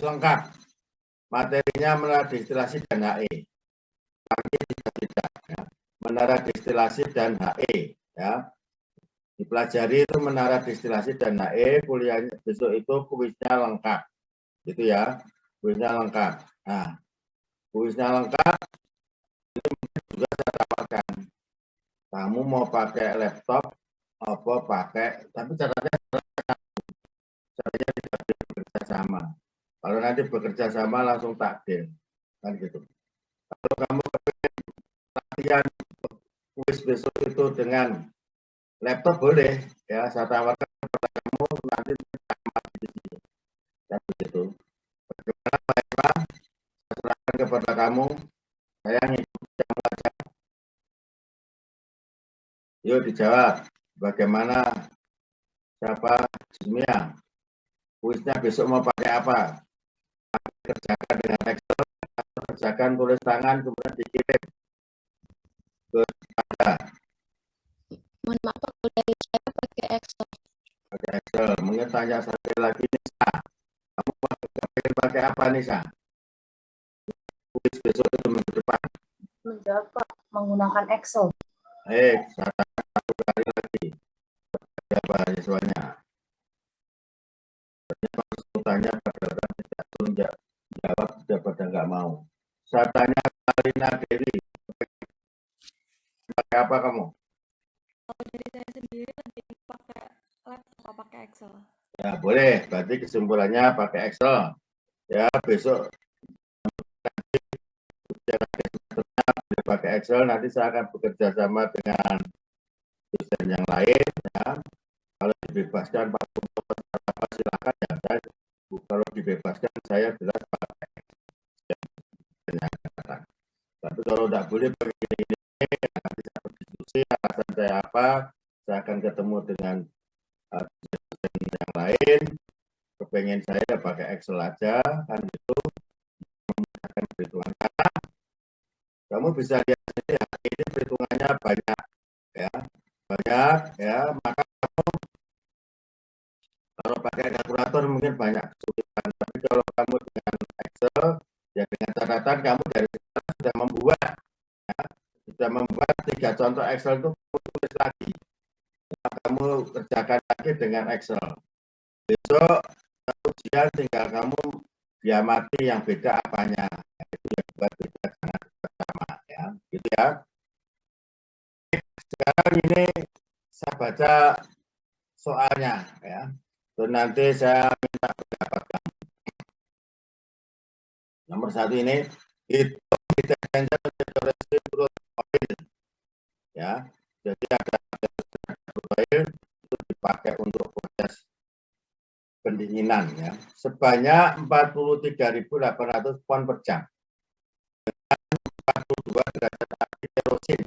lengkap. Materinya menara destilasi dan HE. Tapi tidak, ya. Menara destilasi dan HE, ya. Dipelajari itu menara destilasi dan HE, kuliahnya besok itu kuisnya lengkap. Gitu ya. Kuisnya lengkap. Nah, kuisnya lengkap juga saya tawarkan. Kamu mau pakai laptop apa pakai, tapi caranya tidak bekerja sama. Kalau nanti bekerja sama langsung takdir, kan gitu. Kalau kamu latihan kuis besok itu dengan laptop boleh, ya saya tawarkan kepada kamu nanti di sini, kan begitu. Bagaimana Pak Eva? Saya serahkan kepada kamu. Saya ngikut yang belajar. Yuk dijawab. Bagaimana siapa Jumia? Kuisnya besok mau pakai apa? Kerjakan dengan Excel, kerjakan tulis tangan, kemudian dikirim ke Anda. Mohon maaf, kalau dari saya pakai Excel. Pakai Excel. Mungkin tanya sekali lagi, Nisa. Kamu pakai apa, Nisa? Kuis besok itu minggu depan. Menjawab, Pak, menggunakan Excel. Saya tanya satu kali lagi. Siapa siswanya? Ternyata tanya padahal tidak turun jawab, sudah pada nggak mau. Saya tanya Karina Dewi, pakai apa kamu? Kalau dari saya sendiri lebih pakai laptop, pakai Excel. Ya boleh, berarti kesimpulannya pakai Excel. Ya besok pakai Excel, nanti saya akan bekerja sama dengan dosen yang lain. Ya. Kalau dibebaskan Pak Kunto silakan ya. Kalau dibebaskan saya jelas pakai Excel. Tapi kalau tidak boleh begini, nanti saya berdiskusi alasan saya apa, saya akan ketemu dengan dosen yang lain. Kepengen saya pakai Excel aja, kan gitu, memudahkan perhitungan. Karena kamu bisa lihat sendiri, ini perhitungannya banyak, ya, banyak, ya, maka kamu kalau pakai kalkulator mungkin banyak kesulitan. Tapi kalau kamu dengan Excel, ya dengan catatan kamu dari sekarang sudah membuat, ya, sudah membuat 3 contoh Excel itu tulis lagi. Ya, kamu kerjakan lagi dengan Excel. Besok ujian tinggal kamu diamati yang beda apanya. Itu yang buat beda jangan sama, ya, gitu ya. Sekarang ini saya baca soalnya, ya. Dan nanti saya minta pendapat kamu. Nomor 1 ini, hitung deterjen terus oil, ya. Jadi ada oil itu dipakai untuk proses pendinginan, ya. Sebanyak 43.800 pon per jam. Dengan 42 derajat api kerosin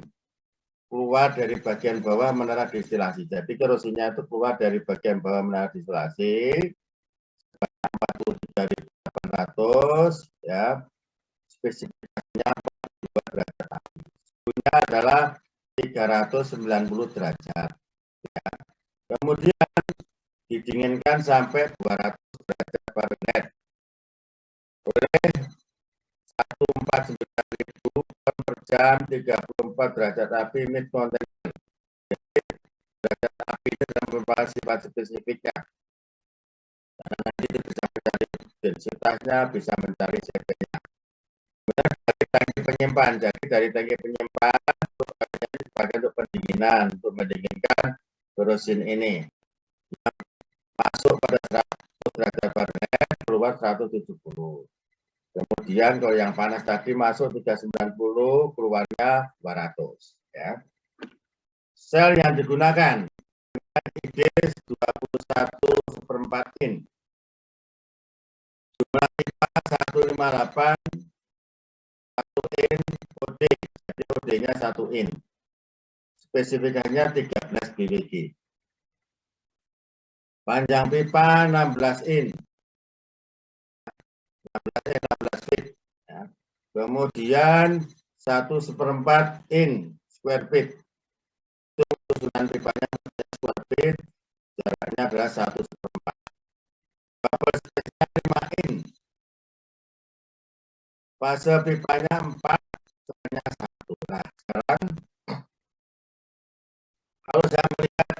keluar dari bagian bawah menara destilasi. Jadi kerosinya itu keluar dari bagian bawah menara destilasi 43.800, ya. Spesifikasinya 42 derajat api. Suhunya adalah 390 derajat. Ya. Kemudian didinginkan sampai 200 derajat Fahrenheit oleh 149.000 ton per jam, 34 derajat api mid container. Jadi derajat api ini merupakan sifat spesifiknya. Karena nanti itu bisa mencari densitasnya, bisa mencari CP-nya. Kemudian dari tangki penyimpan. Jadi dari tangki penyimpan ini dipakai untuk pendinginan, untuk mendinginkan kerosin ini. Yang masuk pada 100 derajat Fahrenheit, keluar 170. Kemudian kalau yang panas tadi masuk 390, keluarnya 200. Ya. Sel yang digunakan IDES 21/4 in. Jumlah pipa 158, 1 in OD, jadi OD-nya 1 in. Spesifikasinya 13 BWG. Panjang pipa 16 in. 16 feet. Ya. Kemudian 1/4 in square feet. Itu susunan pipanya square feet, jaraknya adalah 1/4. Bubble space-nya 5 in. fase pipanya 4, setelahnya 1. Nah, sekarang kalau saya melihat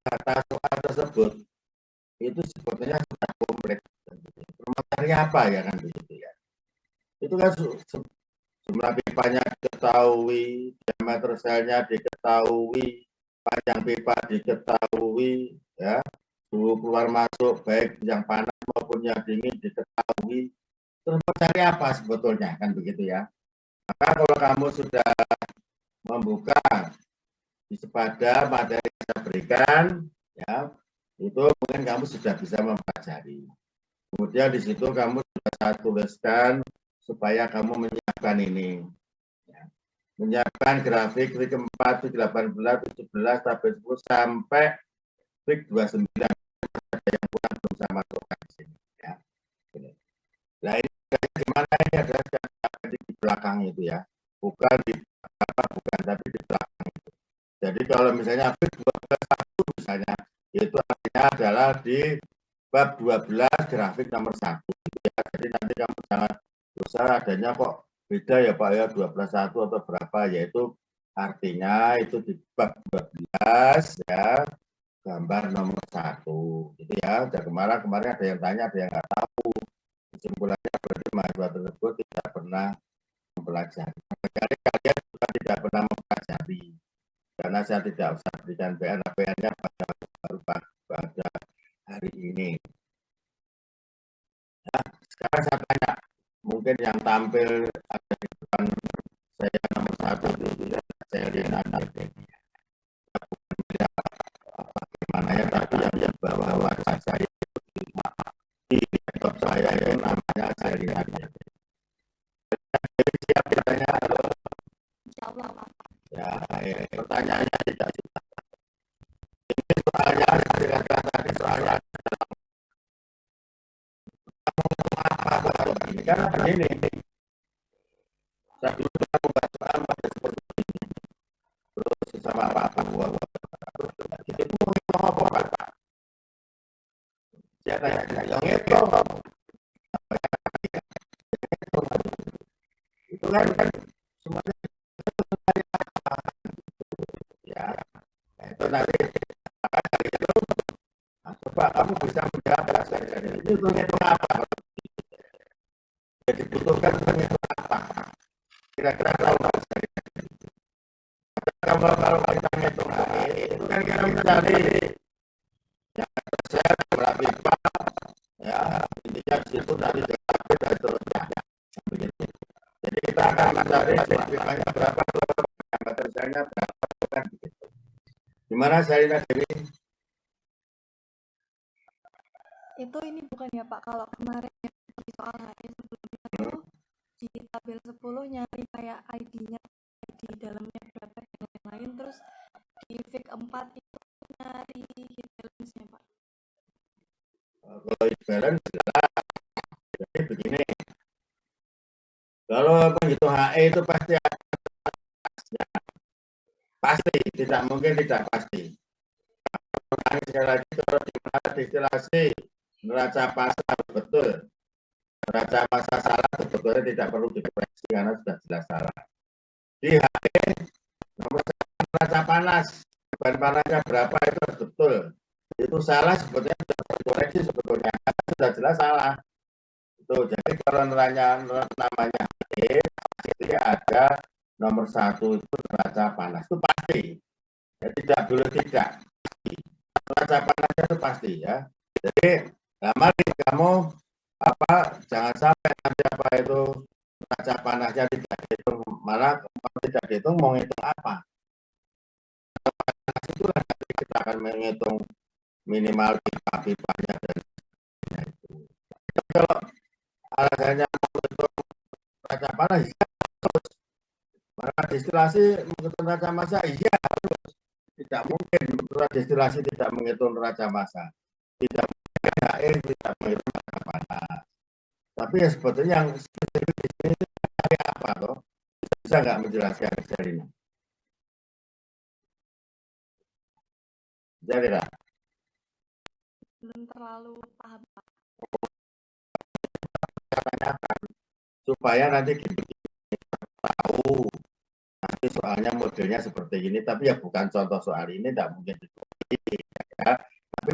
data soal tersebut, itu sebetulnya sudah komplit. Permasalahannya apa ya kan begitu ya? Itu kan jumlah pipanya diketahui, diameter selnya diketahui, panjang pipa diketahui, ya, suhu keluar masuk baik yang panas maupun yang dingin diketahui. Terus mencari apa sebetulnya kan begitu ya? Maka kalau kamu sudah membuka di sepada materi yang saya berikan, ya, itu mungkin kamu sudah bisa mempelajari. Kemudian di situ kamu sudah saya tuliskan supaya kamu menyiapkan ini. Ya. Menyiapkan grafik week 4, week 18, 17, sampai 10, sampai week 29. Ada yang kurang belum saya masukkan di sini. Ya. Nah ini gimana ini adalah di belakang itu ya. Bukan di apa, bukan, tapi di belakang itu. Jadi kalau misalnya week 12 misalnya, itu artinya adalah di bab 12 grafik nomor 1. Ya. Jadi nanti kamu jangan besar adanya kok beda ya Pak ya 12.1 atau berapa, yaitu artinya itu di bab 12 ya gambar nomor 1 gitu ya. Dan kemarin ada yang tanya, ada yang nggak tahu. Kesimpulannya berarti mahasiswa tersebut tidak pernah mempelajari. Kalian juga tidak pernah mempelajari karena saya tidak usah berikan PN, PN-nya baru pada hari ini. Nah, sekarang saya tanya, mungkin yang tampil ada di depan saya nomor 1 itu ya, saya lihat ada bagaimana ya, tapi yang bawa wajah saya di laptop saya itu namanya saya lihat. Jadi siap ditanya, ya, pertanyaannya tidak susah. Ini soalnya saya katakan tadi soalnya apa ini karena begini, saya dulu membuat soal pada seperti ini, terus sama apa itu mau apa Pak? Saya tanya, yang itu kan semuanya ya, itu nanti itu, coba kamu bisa menjawab itu itu apa? Jadi dibutuhkan itu apa? Kira-kira tahu nggak? Kalau kita ngitung itu kan kita mencari yang saya berapa pipa, ya intinya di situ dari JKP dan seterusnya. Jadi kita akan mencari pipanya berapa, diameter selnya berapa, kan begitu. Gimana Syarina Dewi? Itu ini bukan ya Pak, kalau kemarin di soal HE sebelumnya itu di tabel 10 nyari kayak ID-nya, ID dalamnya berapa dan lain-lain, terus di week 4 itu nyari heat balance-nya Pak. Kalau heat balance jelas. Jadi begini, kalau menghitung HE itu pasti ada, pasti, tidak mungkin tidak pasti. Sekali lagi, kalau di mana distilasi neraca pasar betul, neraca pasar salah sebetulnya tidak perlu dikoreksi karena sudah jelas salah. Di HE nomor 1 neraca panas, bahan panasnya berapa itu harus betul. Itu salah sebetulnya sudah dikoreksi sebetulnya karena sudah jelas salah. Itu jadi kalau namanya HE itu ada nomor 1 itu neraca panas itu pasti. Ya, tidak boleh tidak. Neraca panasnya itu pasti ya. Jadi mari kamu apa jangan sampai nanti apa itu neraca panasnya tidak dihitung, malah kalau tidak dihitung mau ngitung apa? Panas itulah nanti kita akan menghitung minimal pipa-pipanya dan itu. Kalau alasannya mau menghitung neraca panas, ya terus. Maka destilasi menghitung neraca massa, iya terus. Tidak mungkin destilasi tidak menghitung neraca massa. Tidak mungkin HE tidak menghitung neraca panas. Tapi ya sebetulnya yang spesifik di sini kayak apa toh? Bisa nggak menjelaskan Serina? Jadi lah. Belum terlalu paham Pak. Tanyakan supaya nanti tahu nanti soalnya modelnya seperti ini, tapi ya bukan contoh soal ini, tidak mungkin ya. Tapi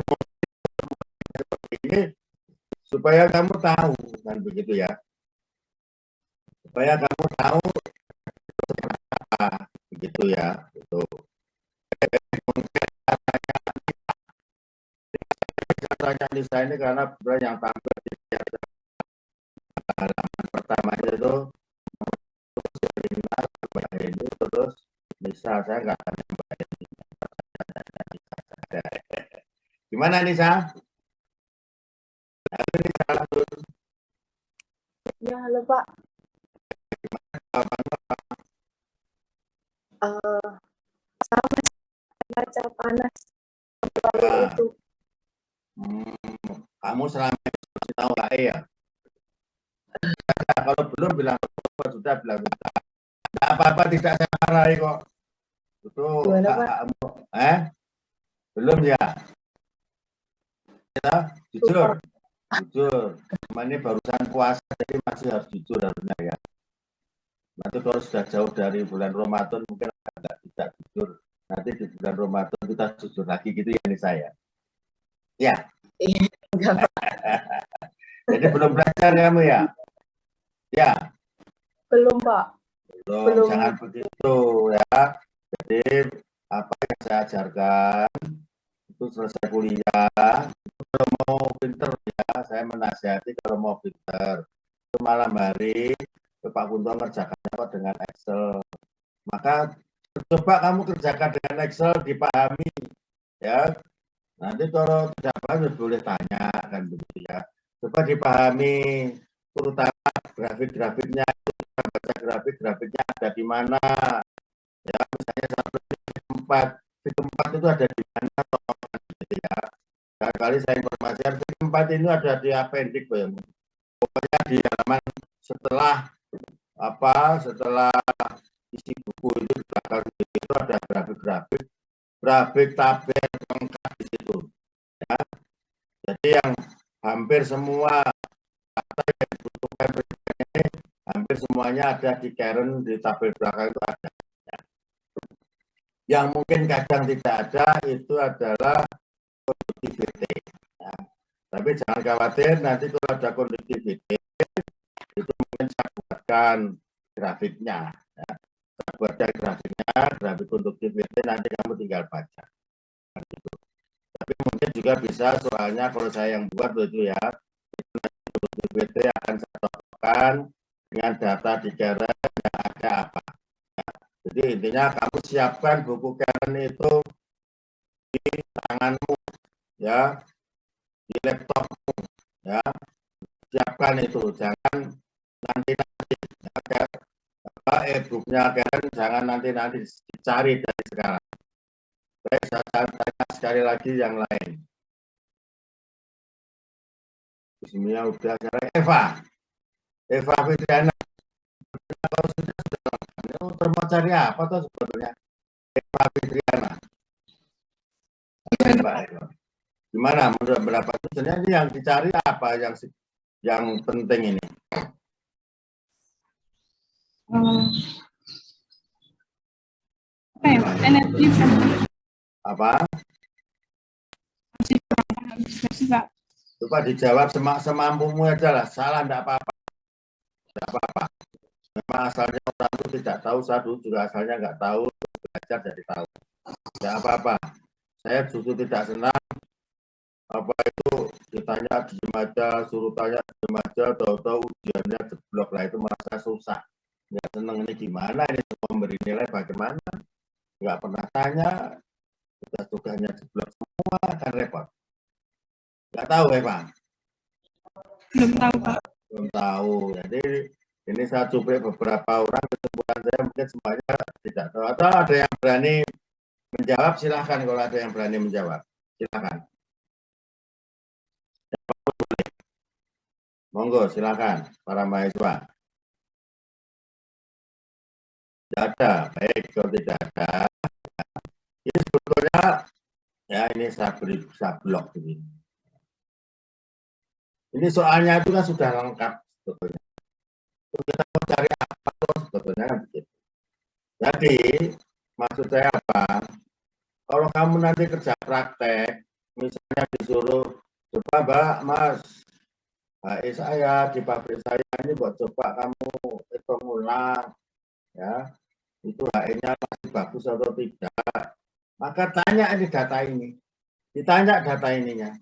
seperti ini supaya kamu tahu kan begitu ya, supaya kamu tahu apa begitu ya. Itu tanya Lisa ini karena yang tampil di halaman pertama itu ini terus Lisa, saya nggak tanya Mbak ini. Gimana Lisa? Ya, halo Pak. Saya masih baca panas Ya. itu. Kamu selama ini tahu nggak ya? Kalau belum bilang sudah bilang sudah. Nggak apa-apa, tidak saya marahi kok. Itu kamu, belum ya? Ya, jujur, jujur. Ini barusan puasa, jadi masih harus jujur harusnya ya. Nanti kalau sudah jauh dari bulan Ramadan mungkin agak tidak jujur. Nanti di bulan Ramadan kita jujur lagi gitu ya ini saya. Ya. Enggak, Jadi belum belajar kamu ya? Ya. belum Pak. Belum. Jangan begitu ya. Jadi apa yang saya ajarkan itu selesai kuliah. Itu kalau mau pinter ya, saya menasihati kalau mau pinter. Itu malam hari Pak Kunto ngerjakannya apa dengan Excel. Maka coba kamu kerjakan dengan Excel, dipahami ya. Nanti kalau tidak paham boleh tanya kan begitu ya. Coba dipahami, terutama grafik-grafiknya, baca grafik-grafiknya ada di mana. Ya, misalnya satu di tempat itu ada di mana gitu ya. Kali saya informasikan di tempat ini ada di appendix ya. Pokoknya di halaman setelah isi buku itu di belakang itu ada grafik tabel lengkap di situ ya. Jadi yang hampir semua kata yang dibutuhkan ini hampir semuanya ada di Karen, di tabel belakang itu ada ya. Yang mungkin kadang tidak ada itu adalah konduktiviti ya. Tapi jangan khawatir, nanti kalau ada konduktiviti itu mungkin saya buatkan grafiknya ya. Saya buatkan grafiknya, grafik konduktiviti, nanti kamu tinggal baca gitu. Tapi mungkin juga bisa soalnya kalau saya yang buat itu ya, konduktiviti akan saya cocokkan dengan data di Karen yang ada apa ya. Jadi intinya kamu siapkan buku Karen itu di tanganmu ya, di laptopmu ya, siapkan itu, jangan nanti e-booknya Karen jangan nanti dicari dari sekarang. Baik, saya tanya sekali lagi yang lain. Bismillah udah sekarang Eva Fitriana. Kalau sudah mau cari apa tuh sebetulnya? Eva Fitriana. Gimana menurut berapa sebenarnya ini yang dicari apa yang penting ini? Apa ya, Pak? Energi apa? Pak. Coba dijawab semampumu aja lah, salah enggak apa-apa. Enggak apa-apa. Memang asalnya orang itu tidak tahu, saya dulu juga asalnya enggak tahu, belajar jadi tahu. Enggak apa-apa. Saya justru tidak senang apa itu ditanya diem aja, suruh tanya diem aja, tahu-tahu ujiannya jeblok lah, itu merasa susah. Enggak senang ini gimana, ini memberi nilai bagaimana. Enggak pernah tanya, tugas-tugasnya jeblok semua, kan repot. Enggak tahu ya Pak? Belum tahu Pak. Belum tahu. Jadi ini saya coba beberapa orang, kesimpulan saya mungkin semuanya tidak tahu. Atau ada yang berani menjawab, silahkan kalau ada yang berani menjawab. Silahkan. Monggo, silahkan para mahasiswa. Tidak ada, baik kalau tidak ada. Ini sebetulnya, ya ini saya blok ini. Ini soalnya itu kan sudah lengkap sebetulnya. Kita mau cari apa tuh sebetulnya kan begitu. Jadi maksud saya apa? Kalau kamu nanti kerja praktek, misalnya disuruh coba Mbak, Mas, saya di pabrik saya ini buat coba kamu hitung ulang, ya itu HE-nya masih bagus atau tidak. Maka tanya ini data ini, ditanya data ininya,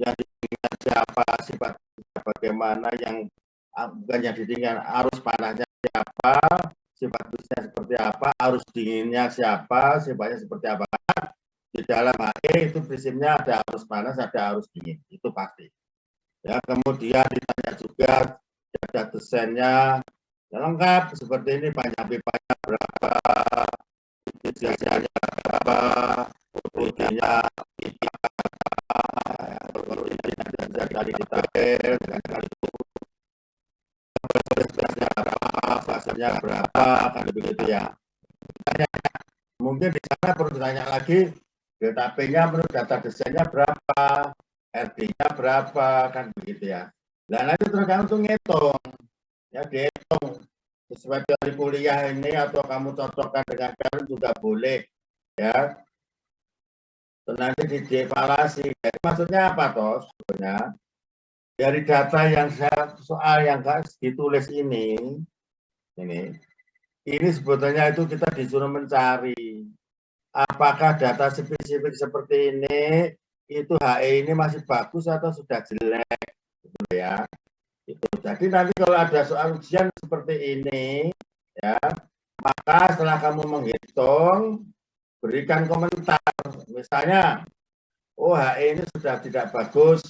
yang ditinggal siapa, sifatnya bagaimana, yang bukan yang ditinggal arus panasnya siapa, sifat busnya seperti apa, arus dinginnya siapa, sifatnya seperti apa. Di dalam HE itu prinsipnya ada arus panas, ada arus dingin, itu pasti. Ya, kemudian ditanya juga data desainnya ya lengkap seperti ini, panjang pipanya berapa, usianya berapa, OD-nya dari detail, fasenya berapa, kan begitu ya. Mungkin di sana perlu ditanya lagi, DTP-nya menurut data desainnya berapa, RD-nya berapa, kan begitu ya. Dan nanti tergantung ngitung, ya dihitung sesuai dari kuliah ini atau kamu cocokkan dengan kalian juga boleh, ya. Dan nanti dievaluasi. Jadi maksudnya apa toh sebenarnya? Dari data yang soal yang ditulis ini sebetulnya itu kita disuruh mencari apakah data spesifik seperti ini itu HE ini masih bagus atau sudah jelek, gitu ya. Itu. Jadi nanti kalau ada soal ujian seperti ini, ya, maka setelah kamu menghitung, berikan komentar. Misalnya, oh HE ini sudah tidak bagus,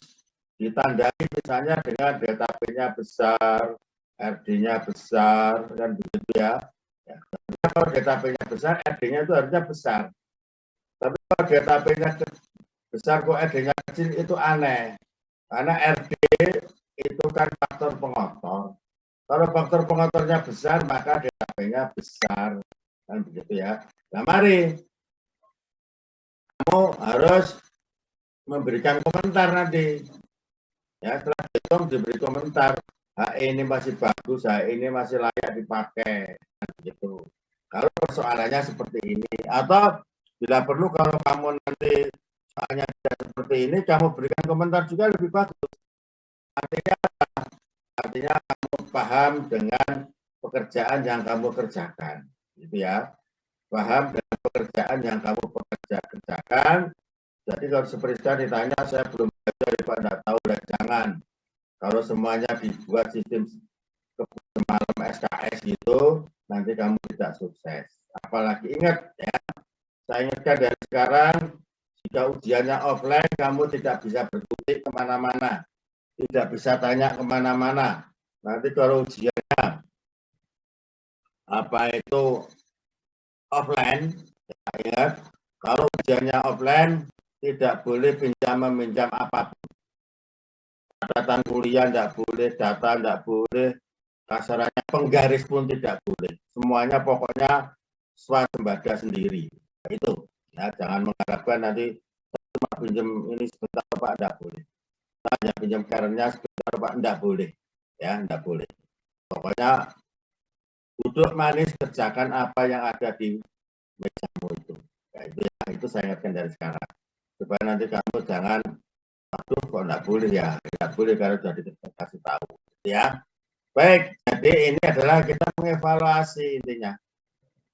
ditandai misalnya dengan DTP-nya besar, RD-nya besar, dan begitu ya. Ya. Kalau DTP-nya besar, RD-nya itu harusnya besar. Tapi kalau DTP-nya besar kok RD-nya kecil itu aneh. Karena RD itu kan faktor pengotor. Kalau faktor pengotornya besar, maka DTP-nya besar. Kan begitu ya. Nah, mari kamu harus memberikan komentar nanti. Ya, setelah hitung diberi komentar. HE ini masih bagus, HE ini masih layak dipakai. Kan begitu. Kalau persoalannya seperti ini, atau bila perlu kalau kamu nanti soalnya tidak seperti ini, kamu berikan komentar juga lebih bagus. Artinya kamu paham dengan pekerjaan yang kamu kerjakan, gitu ya. Paham dengan pekerjaan yang kamu kerjakan. Jadi kalau seperti ditanya, saya belum belajar, Pak, tidak tahu, dan jangan. Kalau semuanya dibuat sistem semalam SKS gitu, nanti kamu tidak sukses. Apalagi ingat ya, saya ingatkan dari sekarang, jika ujiannya offline, kamu tidak bisa berkutik kemana-mana, tidak bisa tanya kemana-mana. Nanti kalau ujiannya apa itu offline, ya, ingat, kalau ujiannya offline, tidak boleh pinjam-meminjam apapun. Catatan kuliah tidak boleh, data tidak boleh, kasarannya penggaris pun tidak boleh. Semuanya pokoknya swasembada sendiri. Itu ya, jangan mengharapkan nanti cuma pinjam ini sebentar Pak, tidak boleh. Hanya pinjam karenanya sebentar Pak, tidak boleh. Ya, tidak boleh. Pokoknya duduk manis, kerjakan apa yang ada di mejamu itu. Ya, itu saya ingatkan dari sekarang. Supaya nanti kamu jangan, aduh kok enggak boleh ya, tidak boleh kalau sudah dikasih tahu, ya. Baik, jadi ini adalah kita mengevaluasi intinya.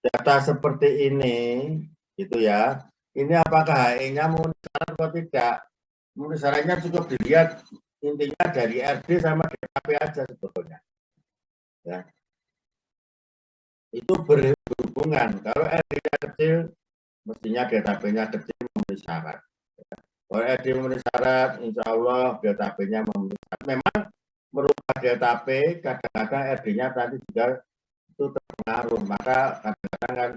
Data seperti ini, gitu ya. Ini apakah HE-nya memenuhi syarat atau tidak? Memenuhi syaratnya cukup dilihat intinya dari RD sama DKP aja sebetulnya. Ya. Itu berhubungan. Kalau RD-nya kecil, mestinya DKP-nya kecil memenuhi syarat. Kalau RD memenuhi syarat, insya Allah DTP-nya memenuhi syarat. Memang merubah DTP, kadang-kadang RD-nya tadi juga itu terpengaruh. Maka kadang-kadang kan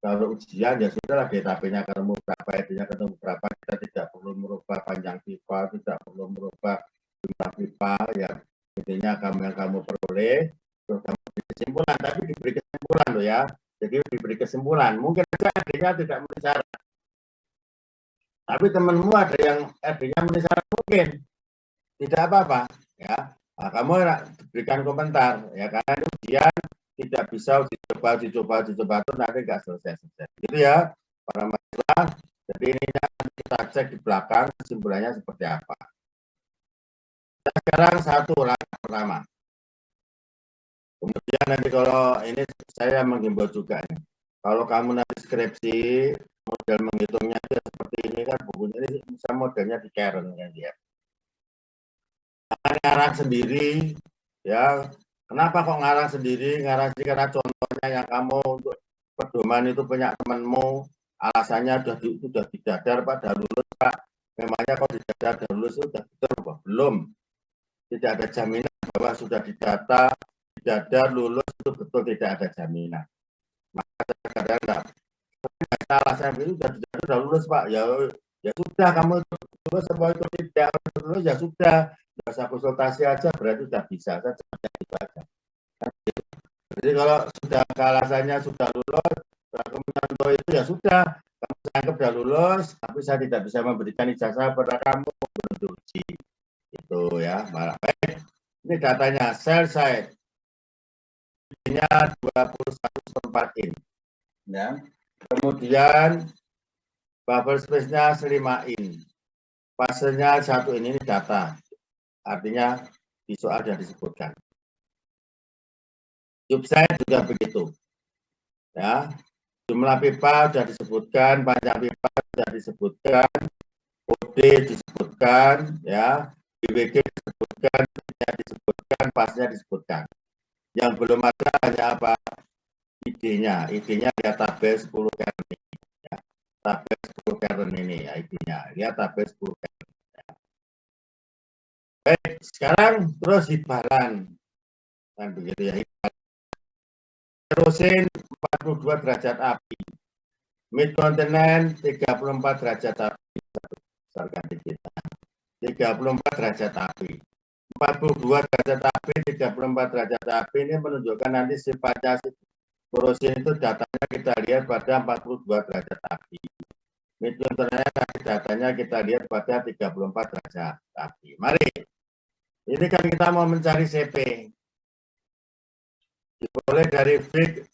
kalau ujian ya sudahlah DTP-nya ketemu berapa, RD-nya ketemu berapa, kita tidak perlu merubah panjang pipa, tidak perlu merubah jumlah pipa, ya intinya kamu peroleh, terus kamu beri kesimpulan, tapi diberi kesimpulan loh ya. Jadi diberi kesimpulan, mungkin saja RD-nya tidak memenuhi syarat. Tapi temanmu ada yang RD-nya memenuhi syarat, mungkin tidak apa-apa, ya. Nah, kamu berikan komentar ya, karena itu ujian tidak bisa dicoba itu nanti nggak selesai. Gitu ya para mahasiswa. Jadi ininya kita cek di belakang kesimpulannya seperti apa. Sekarang satu langkah pertama. Kemudian nanti kalau ini saya menghimbau juga nih, kalau kamu nanti skripsi model menghitungnya itu seperti ini kan, bukunya ini bisa modelnya di Karen kan ya. Ngarang sendiri ya. Kenapa kok ngarang sendiri? Ngarang sendiri karena contohnya yang kamu untuk pedoman itu punya temanmu, alasannya sudah didadar Pak, dah lulus Pak. Memangnya kok didadar dah lulus itu sudah betul Pak? Belum. Tidak ada jaminan bahwa sudah didata, didadar, lulus itu betul, tidak ada jaminan. Maka kadang enggak alasan itu sudah lulus Pak. Ya sudah, kamu lulus semua itu tidak lulus ya sudah. Nggak usah konsultasi aja, berarti sudah bisa saja. Jadi kalau sudah alasannya sudah lulus, kemudian itu ya sudah, kamu anggap sudah lulus, tapi saya tidak bisa memberikan ijazah pada kamu belum uji. Itu ya, baik. Ini datanya sel site. Ini 21/4 in. Ya. Kemudian buffer space-nya 5 in. Fasenya 1 in, ini data. Artinya di soal sudah disebutkan. Subsite juga begitu. Ya, jumlah pipa sudah disebutkan, panjang pipa sudah disebutkan, OD disebutkan, ya, BWG disebutkan, disebutkan, pasnya disebutkan. Yang belum ada hanya apa? ID-nya. ID-nya lihat tabel 10 keren ini. Ya. Tabel 10 keren ini ya, ID-nya. Lihat tabel 10 keren. Ya. Baik, sekarang terus hibaran. Kan begitu ya. Terusin 42 derajat api. Mid continent 34 derajat api. Misalkan kita 34 derajat api. 42 derajat api, 34 derajat api ini menunjukkan nanti sifatnya korosin itu datanya kita lihat pada 42 derajat api. Mid continent datanya kita lihat pada 34 derajat api. Mari. Ini kan kita mau mencari CP. Dimulai dari Fig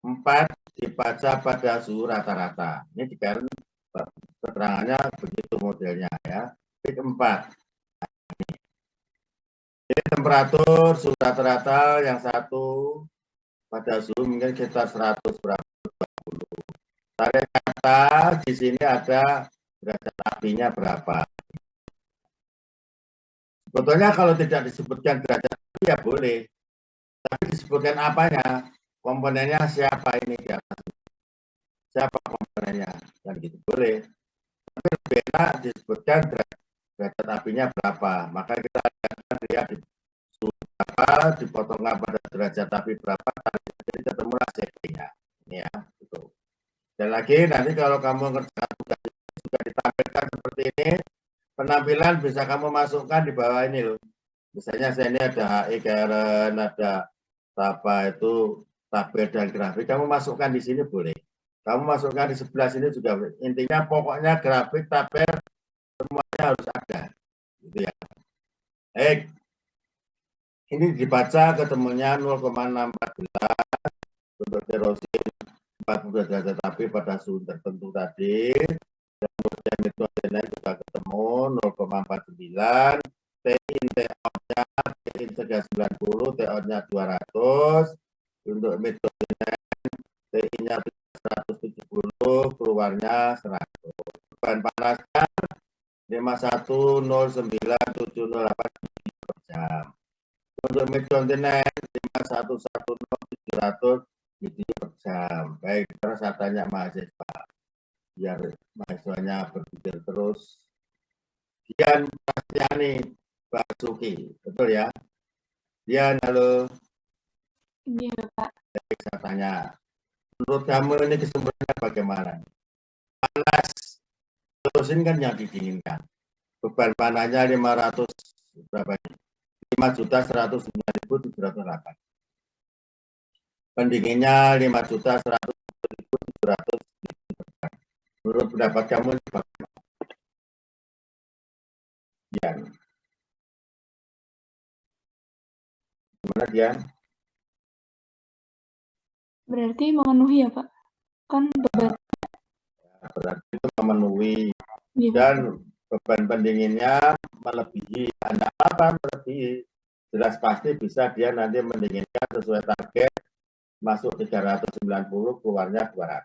4 dibaca pada suhu rata-rata. Ini dikarenakan keterangannya begitu modelnya ya. Fig 4. Ini temperatur suhu rata-rata yang satu pada suhu mungkin kita 100 berapa 20. Tarik kata di sini ada derajat apinya berapa. Sebetulnya kalau tidak disebutkan derajat api ya boleh. Tapi disebutkan apanya, komponennya siapa ini di atas. Siapa komponennya, dan gitu boleh. Tapi lebih enak disebutkan derajat apinya berapa. Maka kita lihat di suhu berapa, dipotongkan pada derajat api berapa, jadi ketemulah CP-nya. Ini ya, itu. Dan lagi nanti kalau kamu ngerjakan tugas juga ditampilkan seperti ini, penampilan bisa kamu masukkan di bawah ini loh. Misalnya saya ini ada HI Karen, ada apa itu tabel dan grafik, kamu masukkan di sini boleh. Kamu masukkan di sebelah sini juga boleh. Intinya pokoknya grafik, tabel, semuanya harus ada. Gitu ya. Baik. Ini dibaca ketemunya 0,614 untuk kerosin 40 derajat api pada suhu tertentu tadi. Kemudian metode juga ketemu 0,49. T-in T-out-nya T-in 390, T-out-nya 200. Untuk metode T-in-nya 170, keluarnya 100. Bahan panasnya 51097008 per jam. Untuk mid continent 5110700 BTU per jam. Baik, terus saya tanya mahasiswa, biar mahasiswanya berpikir terus. Dian Prastiani Basuki, betul ya? Dian, halo. Iya, Pak. Baik, saya tanya, menurut kamu ini kesimpulannya bagaimana? Panas, terus ini kan yang diinginkan. Beban panasnya 500 berapa ini? 5.109.708. Pendinginnya 5.100.700. Menurut pendapat kamu ini bagaimana? Ya. Gimana dia? Berarti memenuhi ya, Pak? Kan beban. Berarti itu memenuhi. Iya, Pak. Dan beban pendinginnya melebihi. Anda apa melebihi? Jelas pasti bisa dia nanti mendinginkan sesuai target, masuk 390, keluarnya 200.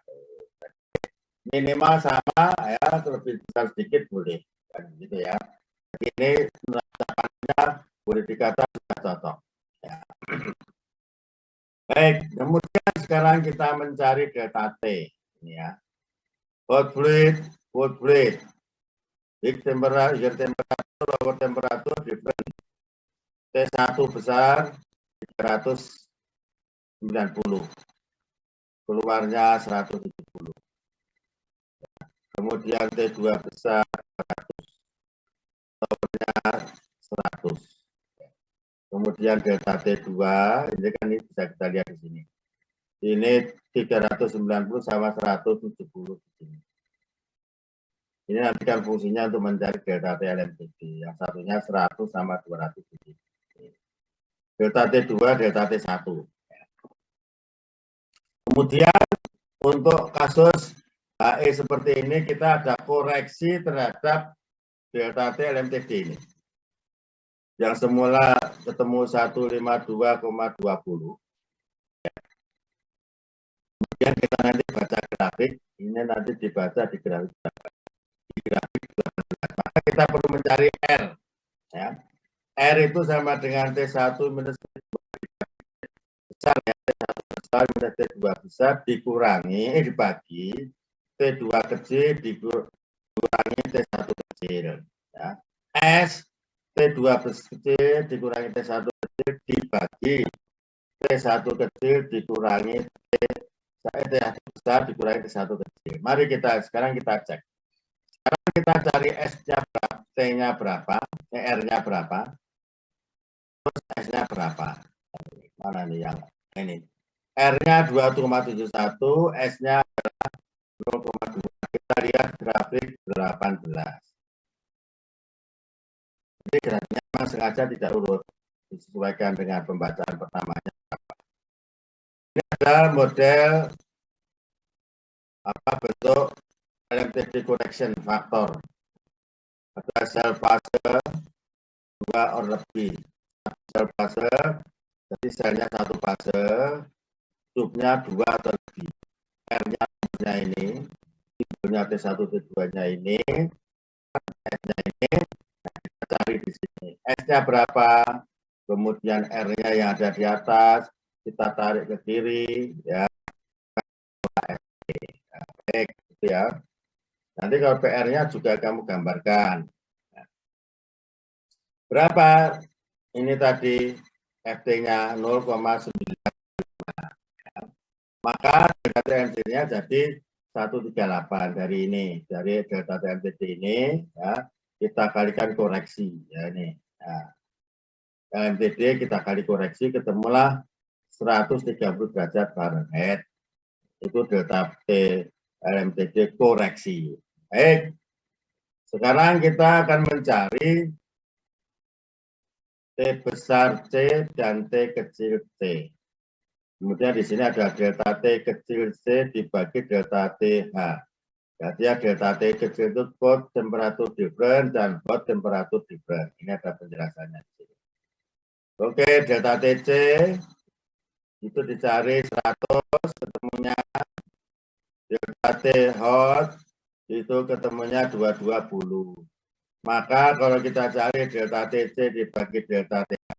Minimal sama, ya, lebih besar sedikit boleh. Kan, gitu ya. Jadi ini penerapannya boleh dikata sudah cocok. Ya. Baik, kemudian sekarang kita mencari delta T. Ini ya. Hot fluid, cold fluid. High temperature, air temperature, lower temperature, different. T1 besar 390. Keluarnya 170. Kemudian T2 besar 100. Lowernya 100. Kemudian delta T2, ini kan ini bisa kita lihat di sini. Ini 390 sama 170 di sini. Ini nanti kan fungsinya untuk mencari delta T LMTD. Yang satunya 100 sama 200 di sini. Delta T2, delta T1. Kemudian untuk kasus HE seperti ini kita ada koreksi terhadap delta T LMTD ini. Yang semula ketemu 152,20. Kemudian kita nanti baca grafik, ini nanti dibaca di grafik 18. Maka kita perlu mencari R. Ya. R itu sama dengan T1 minus T2 besar, ya. T1 besar minus T2 besar dibagi T2 kecil dikurangi T1 kecil. Ya. S T2 kecil dikurangi T1 kecil dibagi T1 kecil dikurangi T1 besar dikurangi T1 kecil. Mari sekarang kita cek. Sekarang kita cari S-nya berapa, T-nya berapa, R-nya berapa, terus S-nya berapa. Mana nih yang ini? R-nya 2,71, S-nya adalah 0,2. Kita lihat grafik 18. Jadi grafiknya memang sengaja tidak urut, disesuaikan dengan pembacaan pertamanya. Ini ada model bentuk LMTD correction factor. Ada sel fase 2 or lebih. Sel fase, jadi selnya satu fase, subnya 2 atau lebih. R-nya ini, simbolnya T1, T2-nya ini, S-nya ini, kita cari di sini. S-nya berapa, kemudian R-nya yang ada di atas, kita tarik ke kiri, ya. Baik, gitu ya. Nanti kalau PR-nya juga kamu gambarkan. Berapa? Ini tadi FT-nya 0,9. Maka delta TMTD-nya jadi 138 dari ini. Dari delta TMTD ini, ya, kita kalikan koreksi. Ya, ini. Ya. LMTD kita kali koreksi, ketemulah 130 derajat Fahrenheit. Itu delta T LMTD koreksi. Baik, sekarang kita akan mencari T besar C dan T kecil C. Kemudian di sini ada delta T kecil C dibagi delta TH. Jadi ya delta T kecil itu hot temperature difference dan hot temperature difference. Ini ada penjelasannya di sini. Oke, delta TC itu dicari 100, ketemunya delta T hot itu ketemunya 220. Maka kalau kita cari delta TC dibagi delta TH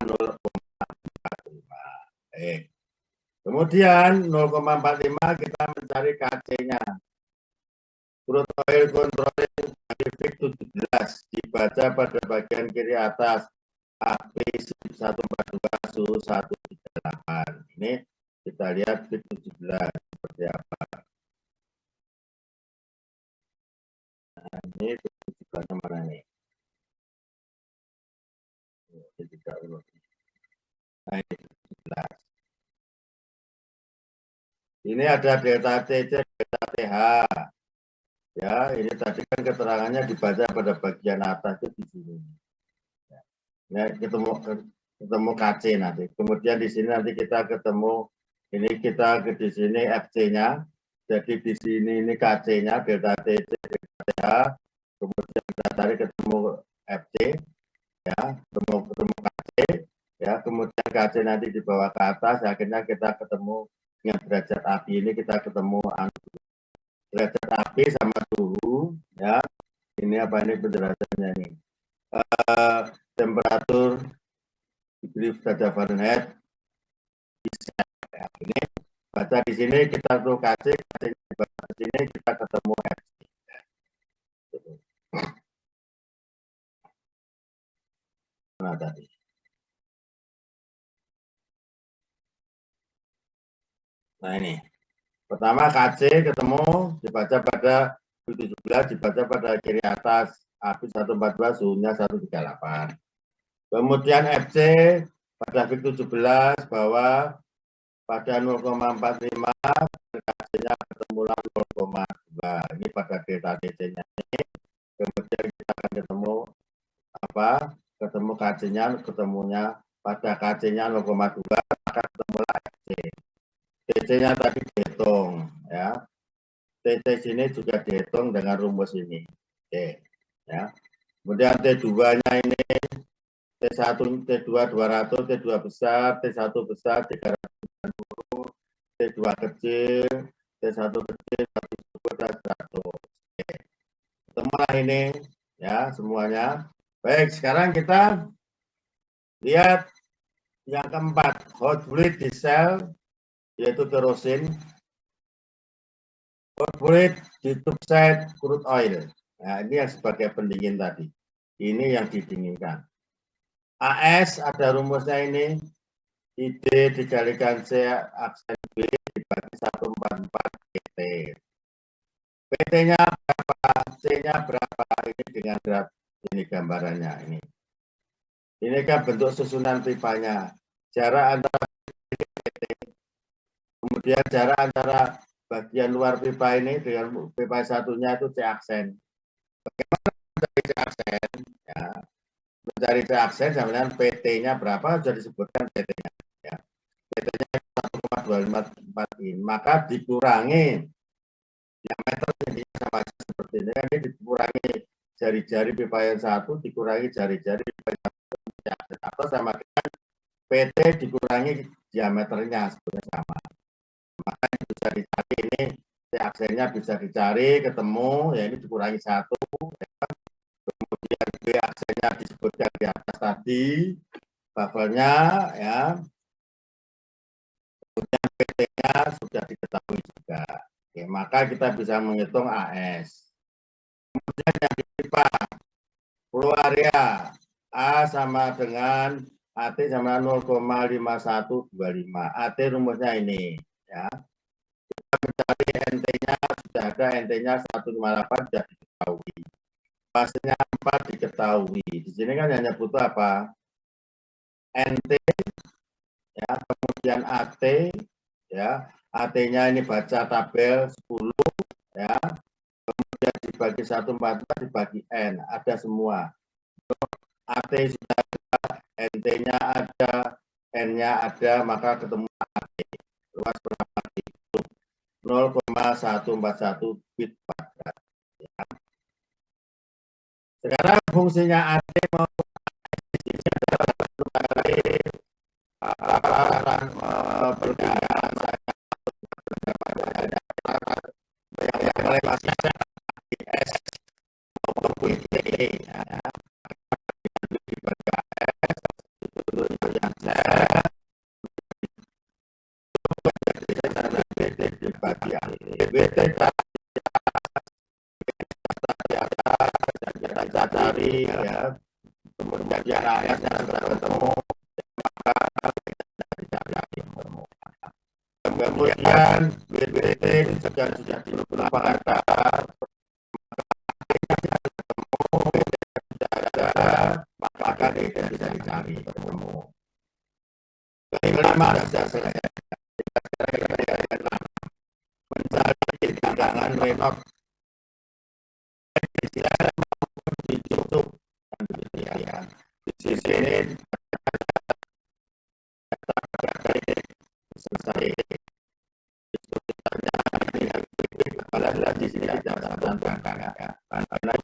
0,45. Kemudian 0,45 kita mencari KC-nya. Crude oil controlling scientific 17 dibaca pada bagian kiri atas AP 142 suhu 138. Ini kita lihat fit 17 seperti apa. Nah, ini sebelahnya mana nih? Nah, ini 17. Ini ada delta TC, delta TH. Ya, ini tadi kan keterangannya dibaca pada bagian atas itu di sini. Nah, ketemu ketemu KC nanti. Kemudian di sini nanti kita ketemu, ini kita di sini FC-nya, jadi di sini ini KC-nya, delta TC, delta TH, kemudian kita cari ketemu FC, ya, ketemu KC, ya, kemudian KC nanti dibawa ke atas, akhirnya kita ketemu dengan derajat api ini, kita ketemu derajat api sama suhu, ya, ini apa ini penjelasannya ini. Temperatur degree derajat Fahrenheit bisa, ya, ini baca di sini kita tuh kasih baca di sini kita ketemu FC. Nah tadi. Nah ini. Pertama KC ketemu dibaca pada 17, dibaca pada kiri atas api 142, suhunya 138. Kemudian FC pada VIK 17 bahwa pada 0,45 KC-nya ketemu 0,2. Ini pada delta TC-nya ini. Kemudian kita akan ketemu apa? Ketemu KC-nya, ketemunya pada KC-nya 0,2 maka ketemulah FC. TC-nya tadi dihitung, ya. TC sini juga dihitung dengan rumus ini. Oke, ya. Kemudian T2-nya ini T1, T2 200, T2 besar, T1 besar 390, T2 kecil, T1 kecil 110 dan 100. Oke. Ketemulah ini, ya, semuanya. Baik, sekarang kita lihat yang keempat, hot fluid di sel, yaitu kerosin, hot fluid di tubside crude oil. Nah, ini yang sebagai pendingin tadi. Ini yang didinginkan. AS ada rumusnya ini. ID dikalikan C aksen B dibagi 144 PT. PT-nya berapa? C-nya berapa? Ini dengan graf ini gambarannya ini. Ini kan bentuk susunan pipanya. Jarak antara kemudian jarak antara bagian luar pipa ini dengan pipa satunya itu C aksen. Bagaimana mencari C aksen? Ya, mencari C aksen sama dengan PT-nya berapa sudah disebutkan PT-nya. Ya. PT-nya 1,254 in. Maka dikurangi diameter intinya sama seperti ini. Kan ini dikurangi jari-jari pipa yang satu dikurangi jari-jari pipa yang satu atau sama dengan PT dikurangi diameternya sebetulnya sama. Maka ini bisa dicari ini C aksennya bisa dicari ketemu ya ini dikurangi 1 ya. Kemudian B aksennya disebutkan di atas tadi buffernya ya, kemudian PT-nya sudah diketahui juga. Oke, maka kita bisa menghitung AS. Kemudian yang di pipa flow area A sama dengan AT sama 0,5125. AT rumusnya ini ya. Kita mencari NT-nya sudah ada, NT-nya 158 sudah diketahui. Fasenya 4 diketahui. Di sini kan hanya butuh apa? NT ya, kemudian AT ya. AT-nya ini baca tabel 10 ya. Kemudian dibagi 144 dibagi N, ada semua. AT sudah ada, NT-nya ada, N-nya ada, maka ketemu AT. Luas berapa itu? 0,141 bit kuadrat. Ya. Sekarang fungsinya AT maupun ini adalah perbedaan yang paling pasti S maupun VTE ya. Kita cari ya, kemudian yang AS-nya sudah ketemu, kemudian BBT sudah dilupakan maka itu bisa dicari ketemu. Kelima sudah selesai. Mencari tidangan Reynolds di YouTube dan ya. Di sini selesai. Kepala lagi tidak catatan bangga karena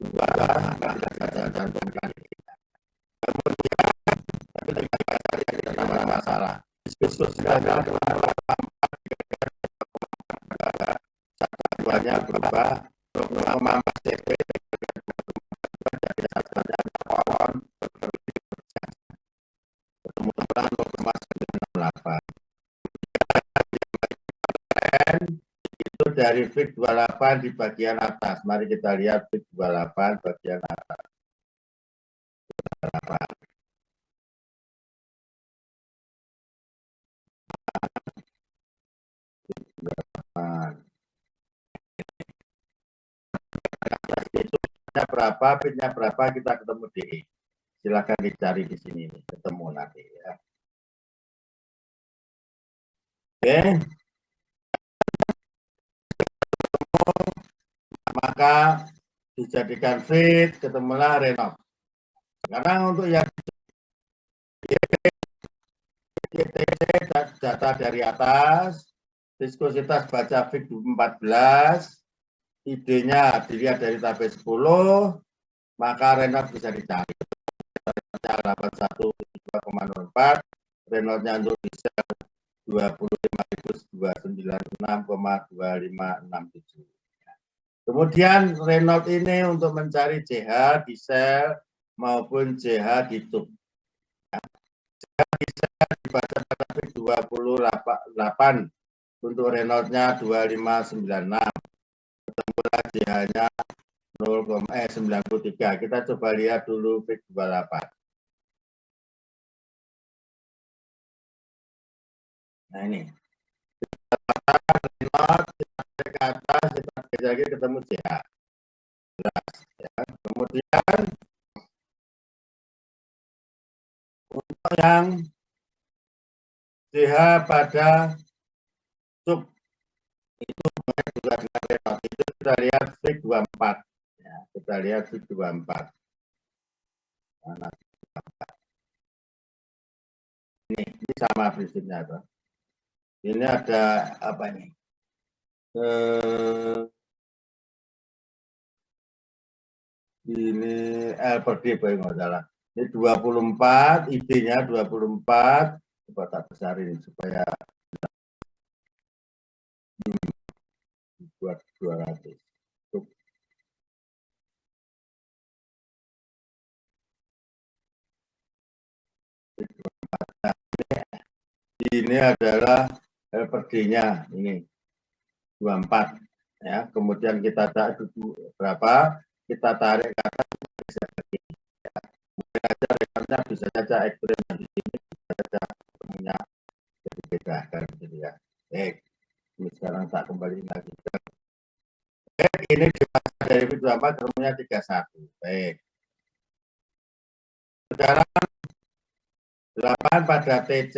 dua catatan bangga. Kemudian kita tambah masalah. Diskus satuannya berubah. Nama CP ketemu teman 0,98. Itu dari fig 28 di bagian atas. Mari kita lihat fig 28 bagian atas. 28. Itu berapa, fignya berapa, kita ketemu DE. Silakan dicari di sini, ketemu nanti ya. Oke. Maka dijadikan fit, ketemulah renov. Sekarang untuk yang data dari atas, viskositas baca fig 14, idenya dilihat dari tabel 10, maka renov bisa dicari. 81,04, renovnya untuk bisa 25.296,2567. Kemudian Renault ini untuk mencari CH di sel maupun CH di tub. CH di sel dibaca pada fig 28 untuk Renault-nya 2596. Ketemulah CH-nya 0,93. Kita coba lihat dulu fig 28. Nah ini. Renault ke atas, kita lagi ketemu CH. Ya. Kemudian untuk yang CH pada sub itu juga dengan Renault. Itu kita lihat fig 24. Ya, kita lihat fig 24. Nah, ini sama prinsipnya tuh. Ini ada apa ini? Ini L per D nggak salah. Ini 24, ID-nya 24. Coba tak besarin supaya buat 200. Ini adalah L per D-nya ini 24 ya. Kemudian kita tarik berapa? Kita tarik ke atas bisa begini. Ya. Mungkin aja rekannya bisa saja ekstrem di sini, bisa saja ketemunya jadi beda kan gitu ya. Baik, ini sekarang tak kembali lagi. Baik, ini dibaca dari fig 24 ketemunya 31. Baik. Sekarang 8 pada TC,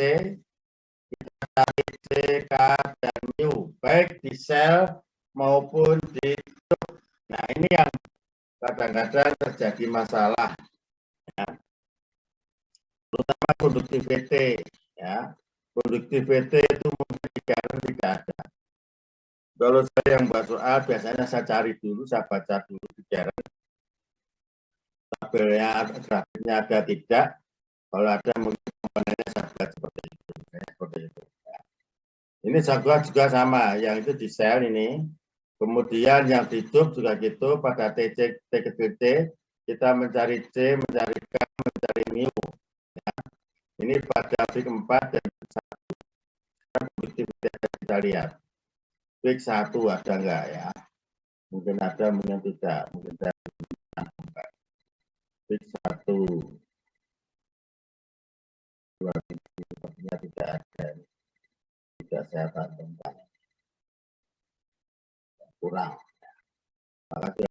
kita cari C, K, dan mu, baik di sel maupun di tub. Nah ini yang kadang-kadang terjadi masalah, ya. Terutama konduktiviti, ya. Konduktiviti itu mungkin tidak ada. Kalau saya yang buat soal, biasanya saya cari dulu, saya baca dulu di tabelnya, grafiknya ada tidak. Kalau ada mungkin komponennya saya buat seperti itu. Ya. Ini saya buat juga sama, yang itu di sel ini. Kemudian yang di tub juga gitu, pada TC, T kecil T, kita mencari C, mencari K, mencari mu. Ya. Ini pada fig 4 dan 1. Produktivitas kita lihat. Fig 1 ada enggak ya? Mungkin ada, mungkin tidak. Mungkin tidak. Fig 1. Sepertinya tidak ada. Tidak saya tanamkan. Kurang. Maka ada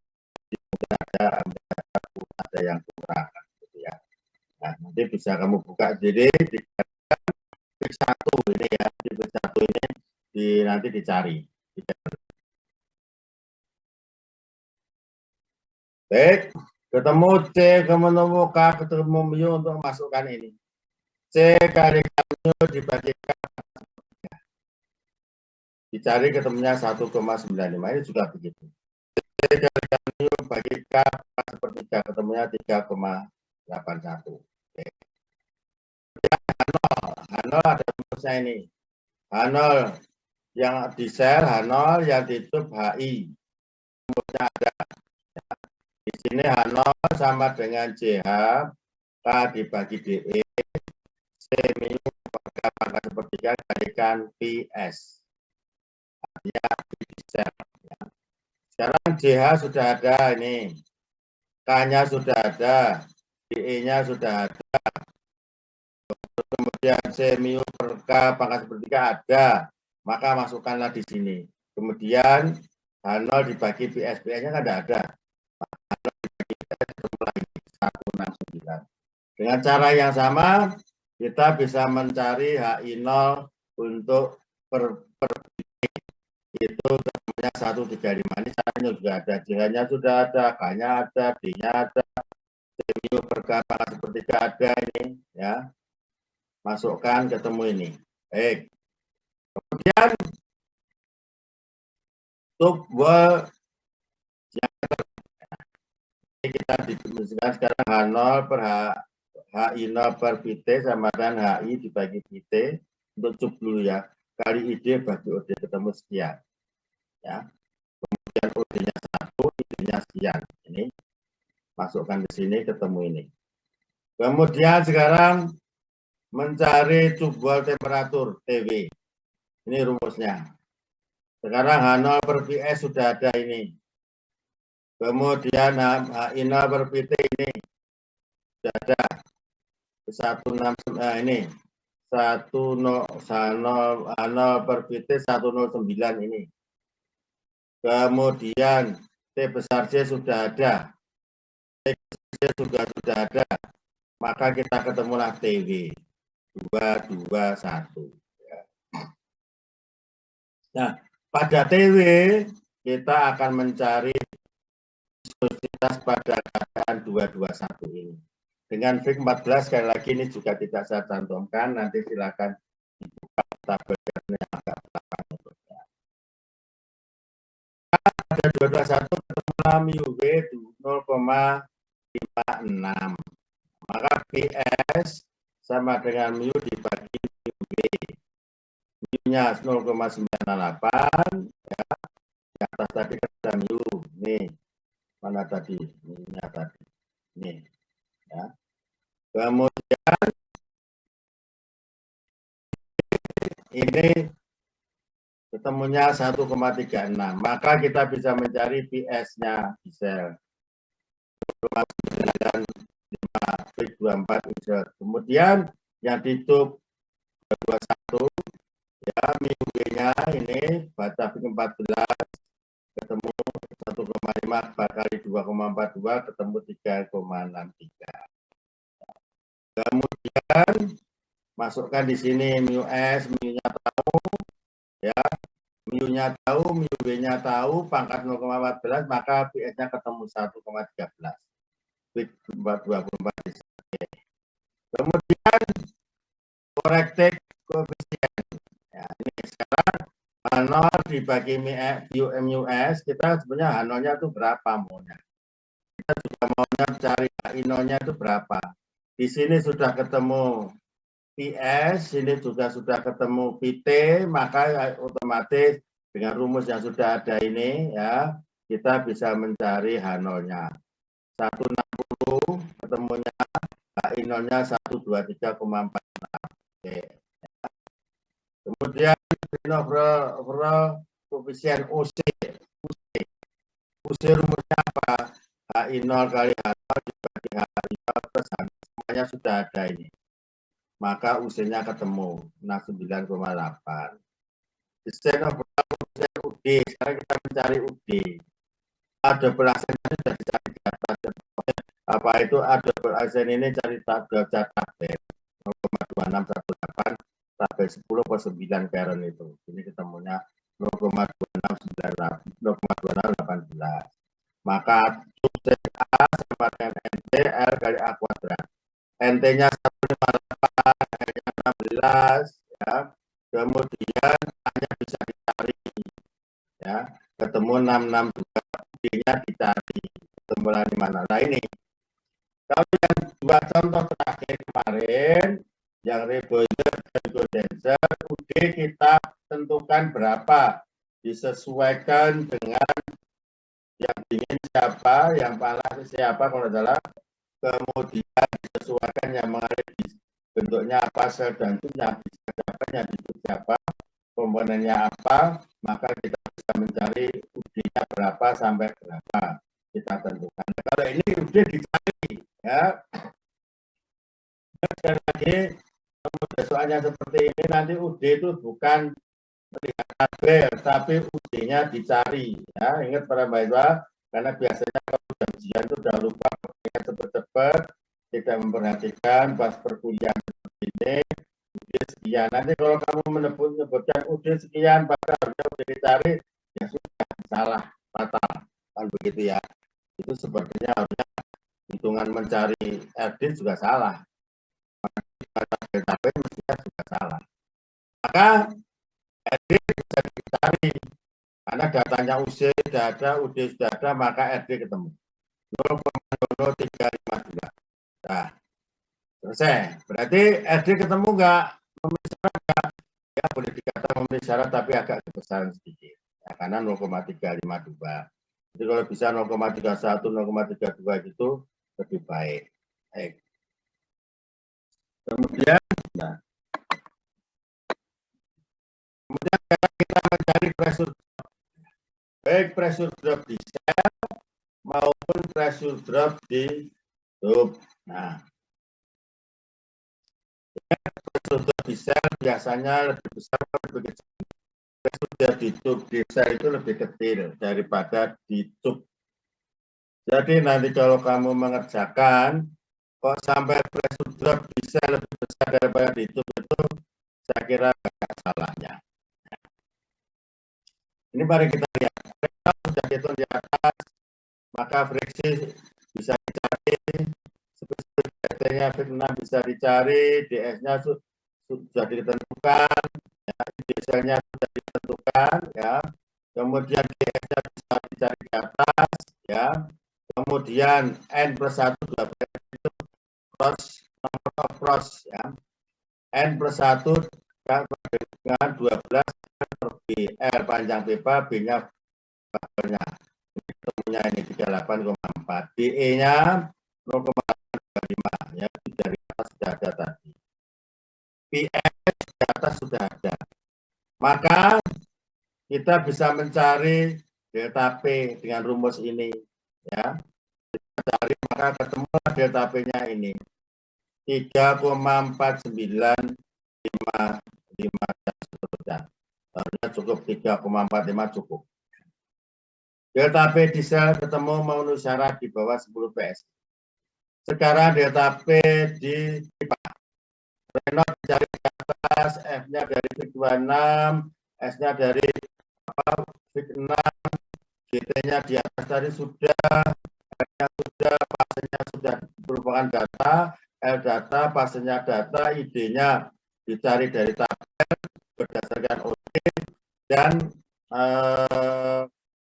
yang kurang gitu ya. Nah, nanti bisa kamu buka jadi di fig 1 ini ya, di fig 1 ini nanti dicari. Baik, ketemu C, ketemu K, ketemu mu untuk masukkan ini. C kali mu dibagi K. Dicari ketemunya 1,95. Ini juga begitu. C kali mu bagi K sepertiga ketemunya 3,81. Oke. H0 ada rumusnya ini. H0 yang di sel, H0 yang di tube HI. Rumusnya ada. Di sini H0 sama dengan CH, K dibagi DE, C mu per K pangkat sepertiga kalikan PS. Artinya di sel. Ya. Sekarang JH sudah ada ini. K-nya sudah ada. DE-nya sudah ada. Kemudian C mu per K pangkat sepertiga ada. Maka masukkanlah di sini. Kemudian H0 dibagi PS. PS-nya kan tidak ada. H0 dibagi PS lagi 169. Dengan cara yang sama, kita bisa mencari HI0 untuk per itu ketemunya 135. Ini caranya juga ada. JH-nya sudah ada, K-nya ada, D-nya ada, C mu per K pangkat sepertiga ada ini. Ya. Masukkan ketemu ini. Baik. Kemudian tubwal yang kita dirumuskan sekarang H0 per HI0 per PT sama dengan HI dibagi PT untuk cub dulu ya. Kali ID bagi OD ketemu sekian. Ya. Kemudian OD-nya 1, ID-nya sekian. Ini masukkan ke sini ketemu ini. Kemudian sekarang mencari tubwal temperatur TW. Ini rumusnya. Sekarang H0 per PS sudah ada ini. Kemudian HI0 per PT ini sudah ada. 169 ini. 10 per PT 109 ini. Kemudian T besar C sudah ada. T besar C sudah ada. Maka kita ketemulah TW 221. Nah, pada TW kita akan mencari viskositas pada keadaan 221 ini. Dengan Fig 14 sekali lagi ini juga tidak saya cantumkan, nanti silakan dibuka tabelnya yang agak belakang untuknya. Pada 221 ketemulah mu V 0,56. Maka PS sama dengan mu dibagi mu V. Mu-nya 0,98 ya. Di atas tadi ada mu. Nih. Mana tadi? Mu-nya tadi. Nih. Ya. Kemudian ini ketemunya 1,36. Maka kita bisa mencari PS-nya di sel 0,95 insert. Kemudian yang di tube 21 ya mu-nya ini baca 14 ketemu 1,5 kali 2,42 ketemu 3,63. Kemudian masukkan di sini mu S, mu-nya tahu, ya, mu-nya tahu, mu V-nya tahu, pangkat 0,14, maka PS-nya ketemu 1,13. Fig 24. Kemudian corrected koefisien. Ya, ini sekarang H0 dibagi MUS, kita sebenarnya H0-nya itu berapa maunya. Kita juga maunya cari HI0-nya itu berapa. Di sini sudah ketemu PS, ini juga sudah ketemu PT, maka otomatis dengan rumus yang sudah ada ini ya, kita bisa mencari H0-nya. 160 ketemunya HI0-nya 123,46. Oke. Kemudian overall koefisien OC. OC rumusnya apa? HI0 kali H0 dibagi HI0 plus H0. Semuanya sudah ada ini. Maka UC-nya ketemu 69,8. Desain overall koefisien UD. Sekarang kita mencari UD. Ada belasannya sudah dicari di atas. Apa itu ada belasan ini cari tabel 0,2618 tabel 10 per 9 karen itu. Ini ketemunya 0,2618. Maka sub A sama dengan NT L kali A kuadrat. NT-nya 158, 16, ya. Kemudian hanya bisa dicari, ya. Ketemu 662, D-nya dicari, ketemu di mana. Nah ini, kalau yang dua contoh terakhir kemarin, yang reboiler dan condenser, UD kita tentukan berapa, disesuaikan dengan yang dingin siapa, yang panas siapa kalau salah, kemudian disesuaikan yang mengalir di bentuknya apa, sel dan yang bisa siapa, yang disebut siapa, komponennya apa, maka kita bisa mencari UD-nya berapa sampai berapa kita tentukan. Nah, kalau ini UD dicari, ya. Sekali lagi, soalnya seperti ini nanti UD itu bukan melihat tabel, tapi UD-nya dicari. Ya, ingat para mahasiswa, karena biasanya kalau sudah ujian itu sudah lupa, cepat-cepat, tidak memperhatikan pas perkuliahan seperti ini, UD sekian. Nanti kalau kamu menyebutkan UD sekian, pada harusnya UD dicari, ya sudah salah, fatal, kan begitu ya. Itu sepertinya harusnya hitungan mencari RD juga salah. Tapi mestinya juga salah. Maka RD bisa dicari karena datanya UC sudah ada, UD sudah ada, maka RD ketemu 0,0352. Nah, selesai. Berarti RD ketemu nggak? Memenuhi syarat nggak? Ya boleh dikatakan memenuhi syarat tapi agak kebesaran sedikit. Ya, karena 0,352. Jadi kalau bisa 0,31, 0,32 gitu lebih baik. Baik. Kemudian, nah, kemudian kita mencari pressure drop. Baik pressure drop di sel maupun pressure drop di tube. Nah, pressure drop di sel biasanya lebih besar atau lebih kecil. Pressure drop di tube di sel itu lebih kecil daripada di tube. Jadi nanti kalau kamu mengerjakan kok sampai pressure drop di sel lebih besar daripada di tube itu, saya kira agak salahnya. Ini mari kita lihat. Kalau sudah dihitung di atas, maka friksi bisa dicari, spesifikasinya Fik6 bisa dicari, DS-nya sudah ditentukan, ya, dieselnya sudah ditentukan, ya. Kemudian DS-nya bisa dicari di atas, ya. Kemudian N+1 sudah itu cross, number of cross, ya. N+1 dengan 12 B, R panjang pipa, B-nya faktornya. Ini ketemunya ini 38,4. DE-nya 0,25, ya, dari atas sudah ada tadi. PS di atas sudah ada. Maka kita bisa mencari delta P dengan rumus ini, ya. Kita cari maka ketemu delta P-nya ini 3,4955 seterusnya. Harusnya cukup 3,45 cukup. Delta P di sel ketemu memenuhi syarat di bawah 10 PS. Sekarang delta P di pipa. Renault dari atas, F-nya dari Fik26, S-nya dari Fik6, GT-nya di atas tadi sudah, R-nya sudah, pasenya sudah merupakan data, L data, pasenya data, ID-nya dicari dari tabel berdasarkan OD dan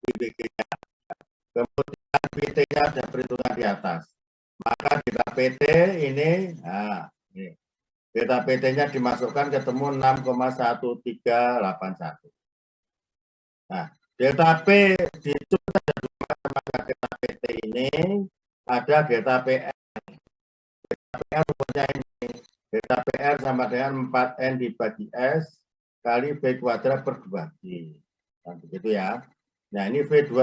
BBG-nya. Kemudian PT-nya ada perhitungan di atas. Maka delta PT ini, nah, ini. Delta PT-nya dimasukkan ketemu 6,1381. Nah, delta P di itu ada dua macam delta PT ini, ada delta PR. Delta PR rupanya ini. Delta PR sama dengan 4N dibagi S kali V kuadrat per 2G. Nah, begitu ya. Nah, ini V2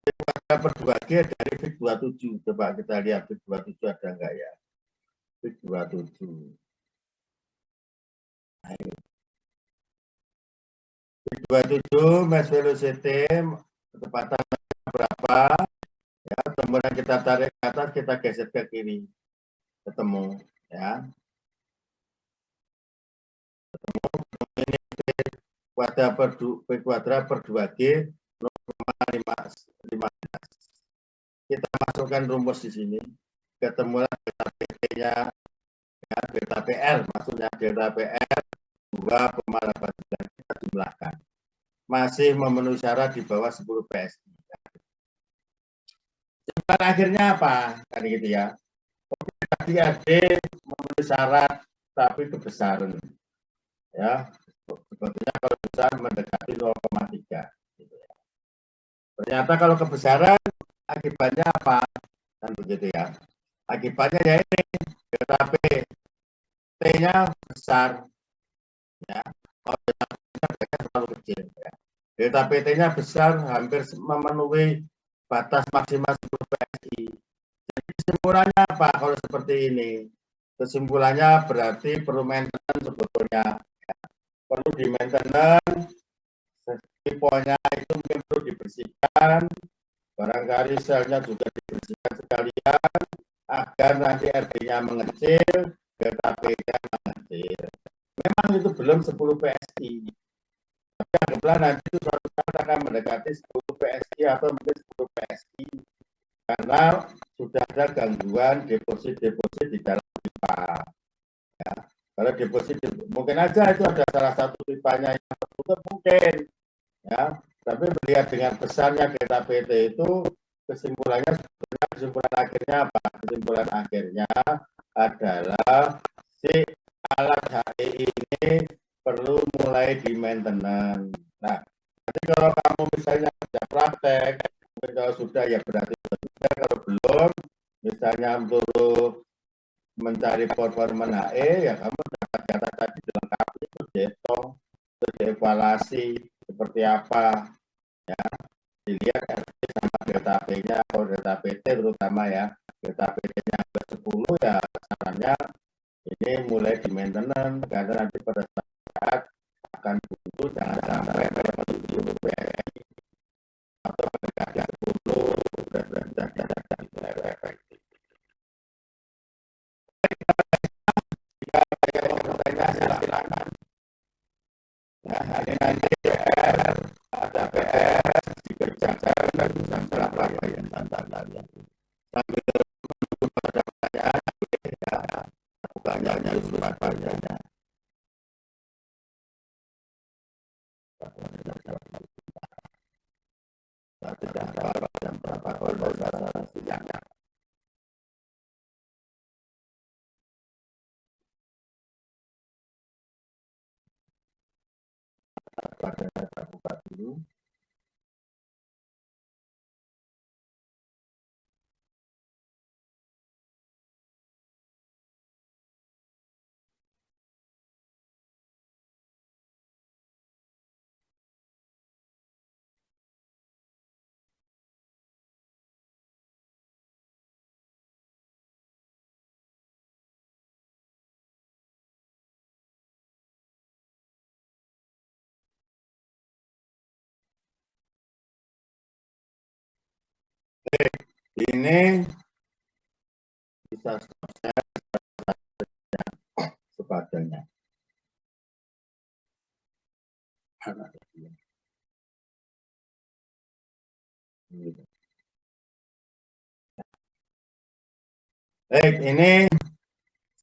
kuadrat per 2G dari Fik27. Coba kita lihat Fik27 ada enggak ya? Fik27. Nah, ini. Fik27 mass velocity kecepatan berapa? Ya, kemudian kita tarik ke atas, kita geser ke kiri. Ketemu, ya. Ini V kuadrat per 2G 0,15. Kita masukkan rumus di sini. Ketemulah delta PT-nya ya, delta PR, maksudnya delta PR 2,8 kita jumlahkan. Masih memenuhi syarat di bawah 10 PSI. Kesimpulan akhirnya apa? Kan gitu ya. Tadi AD memenuhi syarat tapi kebesaran. Ya, sebetulnya kalau besar mendekati 0,3. Gitu ya. Ternyata kalau kebesaran akibatnya apa? Kan begitu ya. Akibatnya ya ini delta P T-nya besar. Ya. Kalau delta P-nya terlalu kecil. Ya. Delta PT-nya besar, hampir memenuhi batas maksimal 10 PSI. Jadi kesimpulannya apa kalau seperti ini? Kesimpulannya berarti perlu maintenance sebetulnya. Ya. Perlu di maintenance, tiponya itu mungkin perlu dibersihkan, barangkali selnya juga dibersihkan sekalian, agar nanti RD-nya mengecil, delta P-nya mengecil. Memang itu belum 10 PSI. Tapi anggaplah nanti itu suatu saat akan mendekati 10 PSI atau mungkin 10 PSI. Karena sudah ada gangguan deposit-deposit di dalam pipa. Ya. Kalau deposit, mungkin aja itu ada salah satu pipanya yang tertutup mungkin. Ya. Tapi melihat dengan besarnya delta PT itu, kesimpulannya sebetulnya kesimpulan akhirnya apa? Kesimpulan akhirnya adalah si alat HI ini perlu mulai di maintenance. Nah, nanti kalau kamu misalnya sudah praktek, mungkin kalau sudah ya berarti sudah, kalau belum, misalnya untuk mencari performa HE, ya kamu data tadi dilengkapi, terus dihitung, terus dievaluasi seperti apa, ya, dilihat RT sama delta P-nya atau delta PT terutama ya, delta PT-nya 10 ya sarannya ini mulai di maintenance karena nanti pada saat akan butuh jangan sampai menuju PSI atau mendekati 10 dan efektif. Jika ada yang bertanya silakan. Nah, ini nanti PR, ada PR dikerjakan dan bisa berapa yang tantangannya. Sambil menunggu pada pertanyaan, ya, bukannya surat banyak. Saya tidak tahu jam berapa kalau saya siang. Pada saya buka dulu. Ini bisa selesai sepadannya. Baik, ini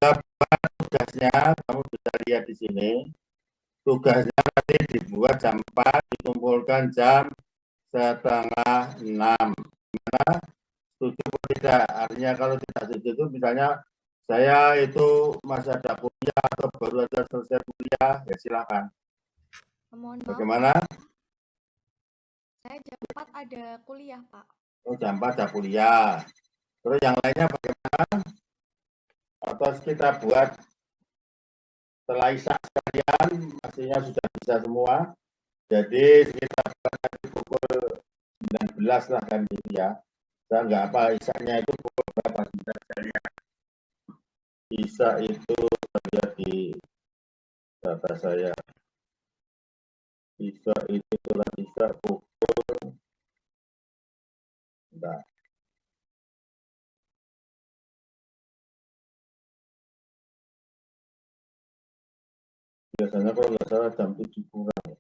tugasnya kamu bisa lihat di sini. Tugasnya nanti dibuat jam 4, dikumpulkan jam 5:30. Gimana? Setuju atau tidak? Artinya kalau tidak setuju itu misalnya saya itu masih ada kuliah atau baru saja selesai kuliah, ya silakan. Mohon maaf, Bagaimana? saya jam 4 ada kuliah, Pak. Oh, jam 4 ada kuliah. Terus yang lainnya bagaimana? Atau kita buat setelah isak sekalian, pastinya sudah bisa semua. Jadi sekitar pukul 19 lah kan gitu ya. Saya nggak apa isaknya itu pukul berapa sebentar saya lihat. Isak itu ada di data saya. Isak itu setelah isak pukul enggak. Biasanya kalau nggak salah jam 7 kurang.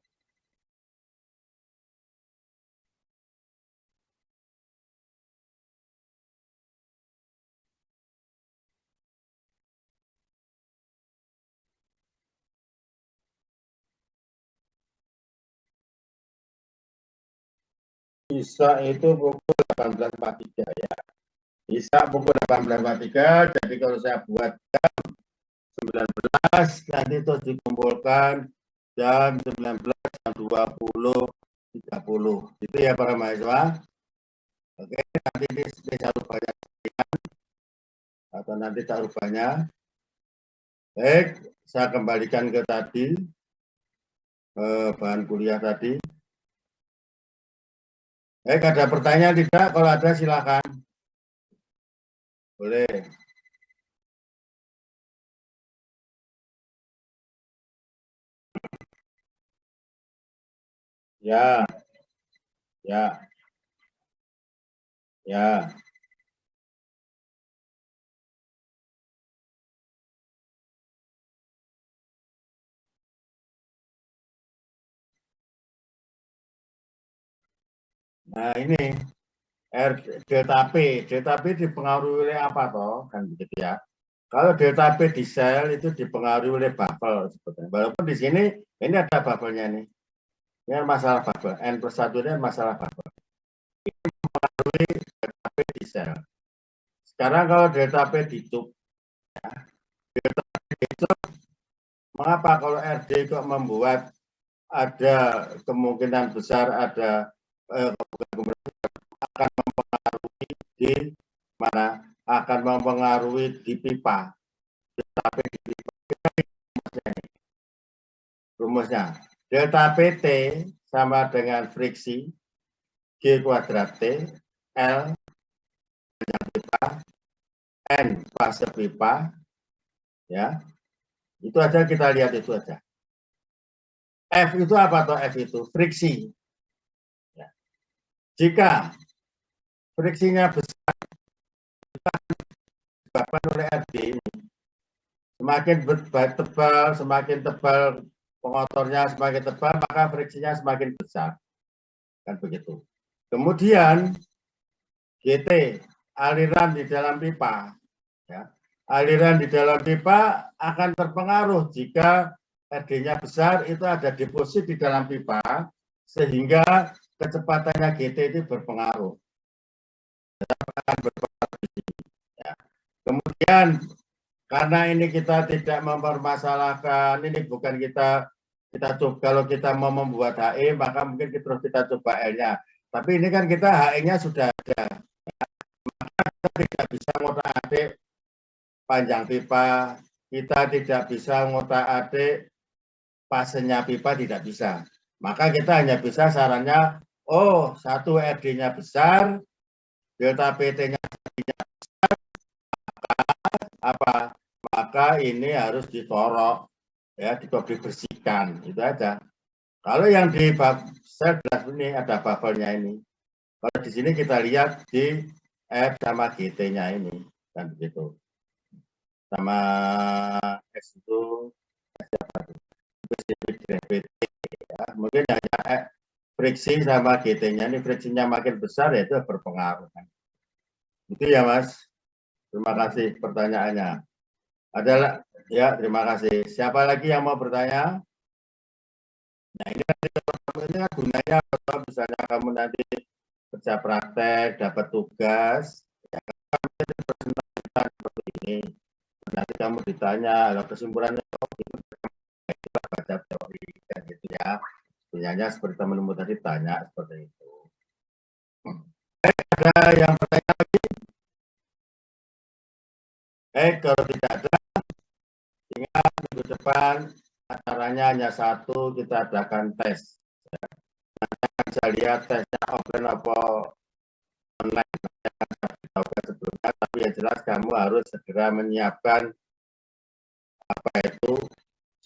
Bisa itu pukul 18.43 ya. Bisa pukul 18.43, jadi kalau saya buat jam 19, nanti terus dikumpulkan jam 19, jam 20.30. Itu ya para mahasiswa. Oke, nanti ini saya rubahnya atau nanti tak rubahnya. Baik, saya kembalikan ke tadi, bahan kuliah tadi. Baik, ada pertanyaan tidak? Kalau ada silakan. Boleh. Ya, ya, ya. Nah ini delta P dipengaruhi oleh apa toh? Kan begitu ya. Kalau delta P di sel itu dipengaruhi oleh bubble sebetulnya. Walaupun di sini ini ada bubble-nya nih. Ini masalah bubble. N+1 ini masalah bubble. Ini mempengaruhi delta P di sel. Sekarang kalau delta P di tube, ya, delta P di tube, mengapa kalau RD kok membuat ada kemungkinan besar ada akan mempengaruhi di mana? Akan mempengaruhi di pipa. Delta P di pipa. Rumusnya. Delta PT sama dengan friksi G kuadrat T, L panjang pipa, N fase pipa, ya. Itu aja kita lihat itu aja. F itu apa toh? F itu friksi. Ya. Jika friksinya besar, disebabkan oleh RD ini, semakin tebal pengotornya semakin tebal, maka friksinya semakin besar. Kan begitu. Kemudian GT, aliran di dalam pipa. Ya. Aliran di dalam pipa akan terpengaruh jika RD-nya besar, itu ada deposit di dalam pipa, sehingga kecepatannya GT itu berpengaruh. Ya. Kemudian, karena ini kita tidak mempermasalahkan, ini bukan kita coba, kalau kita mau membuat HE, maka mungkin terus kita coba L-nya. Tapi ini kan kita HE-nya sudah ada. Maka kita tidak bisa ngotak-atik panjang pipa, kita tidak bisa ngotak-atik fasenya pipa, tidak bisa. Maka kita hanya bisa sarannya, oh, satu RD-nya besar, delta PT-nya besar, apa? Maka ini harus ditorok, ya, dibersihkan, itu aja. Kalau yang di sel gelas ini ada bubble-nya ini. Kalau di sini kita lihat di F sama GT-nya ini, kan begitu. Sama S itu spesifik PT, ya. Mungkin hanya friksi sama GT-nya ini, friksinya makin besar ya itu berpengaruh. Itu ya Mas. Terima kasih pertanyaannya. Adalah ya, terima kasih. Siapa lagi yang mau bertanya? Nah ini kan gunanya kalau misalnya kamu nanti kerja praktek, dapat tugas, ya kan seperti ini. Nanti kamu ditanya, kalau kesimpulannya kita baca teori dan gitu ya. Sebenarnya seperti teman-teman tadi tanya seperti itu. Ada yang bertanya lagi? Kalau tidak ada, ingat minggu depan acaranya hanya satu, kita adakan tes. Nanti saya lihat tesnya offline apa online. Sebelumnya, tapi yang jelas kamu harus segera menyiapkan apa itu,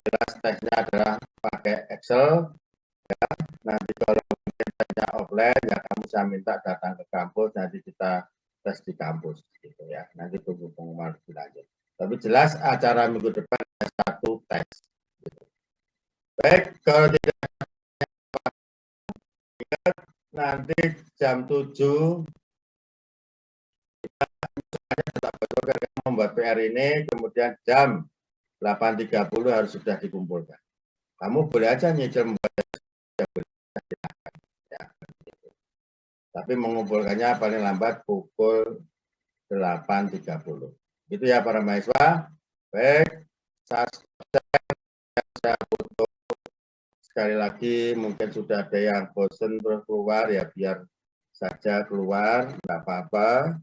jelas tesnya adalah pakai Excel. Ya. Nanti kalau tesnya offline, ya kamu saya minta datang ke kampus, nanti kita tes di kampus, gitu ya. Nanti tunggu pengumuman lebih lanjut. Tapi jelas acara minggu depan ada satu tes. Gitu. Baik, kalau tidak nanti jam 7 kita membuat PR ini, kemudian jam 8.30 harus sudah dikumpulkan. Kamu boleh aja nyicil membuat tapi mengumpulkannya paling lambat pukul 8.30. Itu ya para mahasiswa. Baik, saya foto sekali lagi, mungkin sudah ada yang bosen terus keluar, ya biar saja keluar, nggak apa-apa.